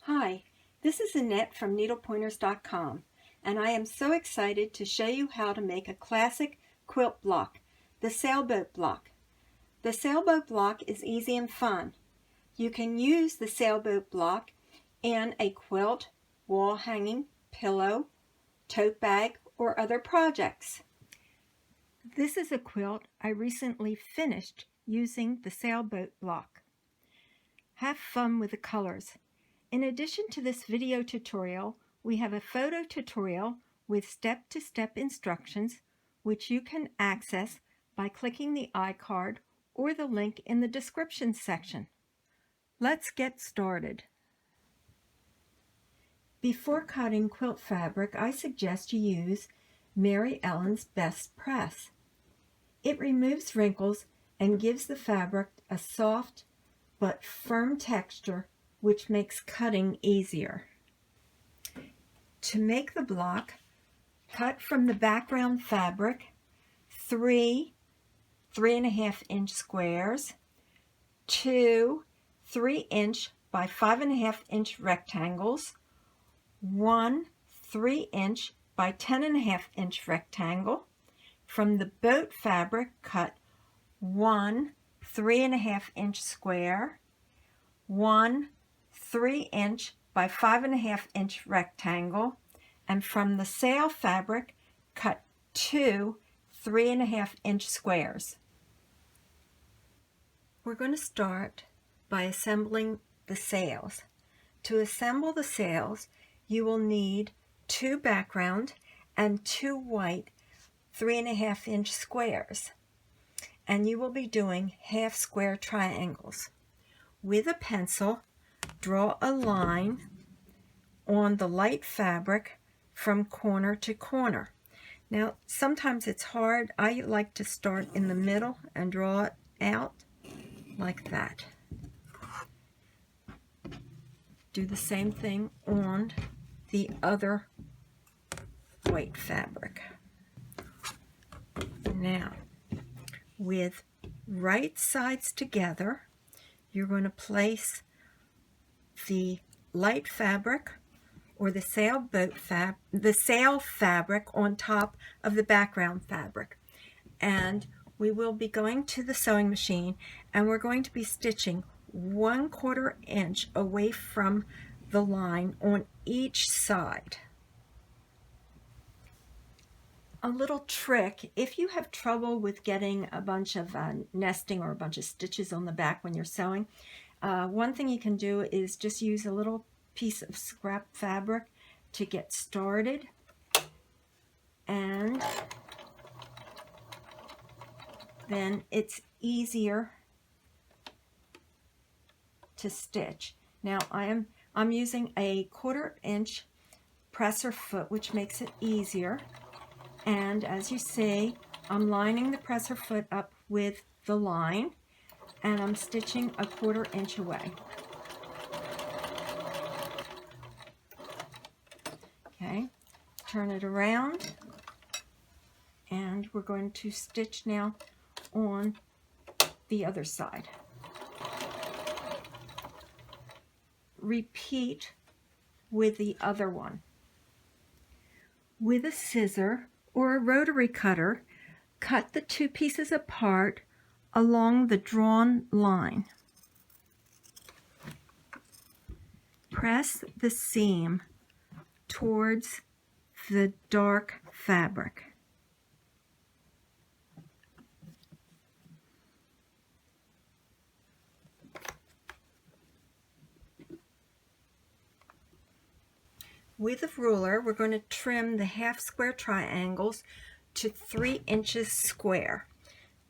Hi, this is Annette from needlepointers.com, and I am so excited to show you how to make a classic quilt block, the sailboat block. The sailboat block is easy and fun. You can use the sailboat block in a quilt, wall hanging, pillow, tote bag, or other projects. This is a quilt I recently finished using the sailboat block. Have fun with the colors. In addition to this video tutorial, we have a photo tutorial with step-to-step instructions which you can access by clicking the iCard or the link in the description section. Let's get started. Before cutting quilt fabric, I suggest you use Mary Ellen's Best Press. It removes wrinkles and gives the fabric a soft but firm texture which makes cutting easier. To make the block, cut from the background fabric 3 3.5-inch squares, 2 3-inch by 5.5-inch rectangles, 1 3-inch by 10.5-inch rectangle. From the boat fabric, cut 1 3.5-inch square, 1 3-inch by 5.5-inch rectangle, and from the sail fabric, cut 2 3.5-inch squares. We're going to start by assembling the sails. To assemble the sails, you will need 2 background and 2 white 3.5-inch squares, and you will be doing half square triangles. With a pencil, draw a line on the light fabric from corner to corner. Now, sometimes it's hard. I like to start in the middle and draw it out like that. Do the same thing on the other white fabric. Now, with right sides together, you're going to place the light fabric or the sail fabric on top of the background fabric. And we will be going to the sewing machine and we're going to be stitching 1/4 inch away from the line on each side. A little trick, if you have trouble with getting a bunch of nesting or a bunch of stitches on the back when you're sewing, one thing you can do is just use a little piece of scrap fabric to get started, and then it's easier to stitch. Now I'm using a 1/4 inch presser foot, which makes it easier. And as you see, I'm lining the presser foot up with the line, and I'm stitching a 1/4 inch away. Okay, turn it around, and we're going to stitch now on the other side. Repeat with the other one. With a scissor or a rotary cutter, cut the 2 pieces apart along the drawn line. Press the seam towards the dark fabric. With a ruler, we're going to trim the half square triangles to 3 inches square.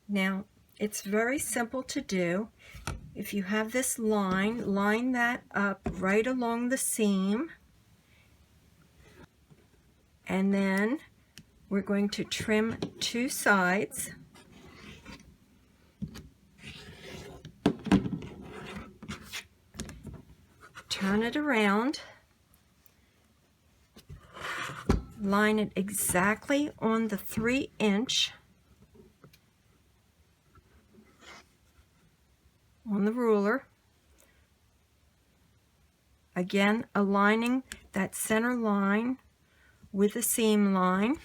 Now, it's very simple to do. If you have this line, line that up right along the seam, and then we're going to trim 2 sides. Turn it around. Line it exactly on the 3 inch. 3 inch. on the ruler. Again, aligning that center line with the seam line,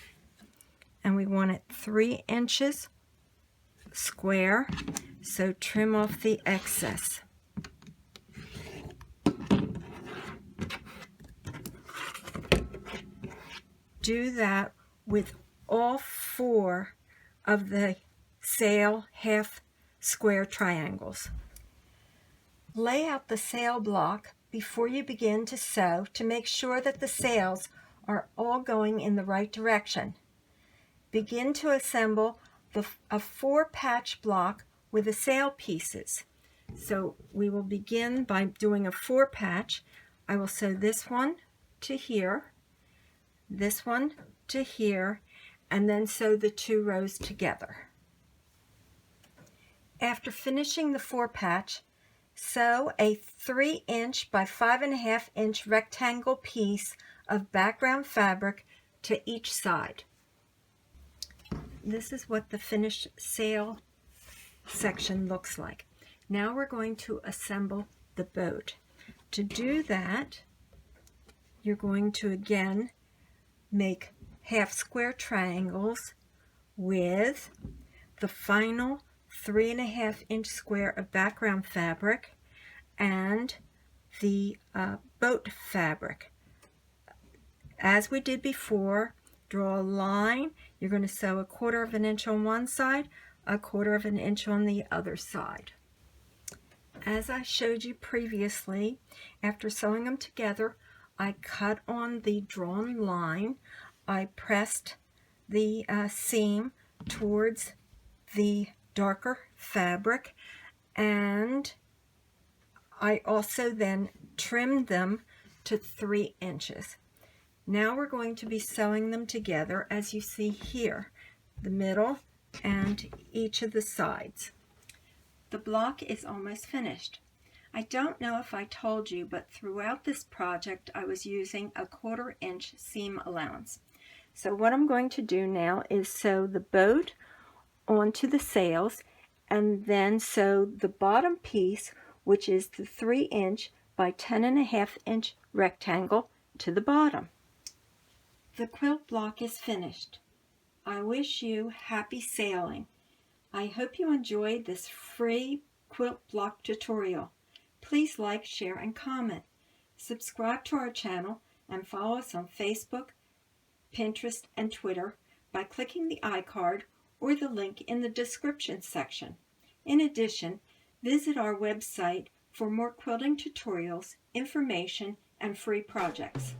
and we want it 3 inches square, so trim off the excess. Do that with all 4 of the sail half square triangles. Lay out the sail block before you begin to sew to make sure that the sails are all going in the right direction. Begin to assemble a 4-patch block with the sail pieces. So we will begin by doing a 4-patch. I will sew this one to here, this one to here, and then sew the 2 rows together. After finishing the 4-patch, sew a 3-inch by 5.5-inch rectangle piece of background fabric to each side. This is what the finished sail section looks like. Now we're going to assemble the boat. To do that, you're going to again make half square triangles with the final 3.5-inch square of background fabric and the boat fabric. As we did before, draw a line. You're going to sew 1/4 of an inch on one side, 1/4 of an inch on the other side. As I showed you previously, after sewing them together, I cut on the drawn line. I pressed the seam towards the darker fabric, and I also then trimmed them to 3 inches. Now we're going to be sewing them together, as you see here, the middle and each of the sides. The block is almost finished. I don't know if I told you, but throughout this project I was using a 1/4 inch seam allowance. So what I'm going to do now is sew the boat onto the sails and then sew the bottom piece, which is the 3-inch by 10.5-inch rectangle, to the bottom. The quilt block is finished. I wish you happy sailing. I hope you enjoyed this free quilt block tutorial. Please like, share, and comment. Subscribe to our channel and follow us on Facebook, Pinterest, and Twitter by clicking the iCard or the link in the description section. In addition, visit our website for more quilting tutorials, information, and free projects.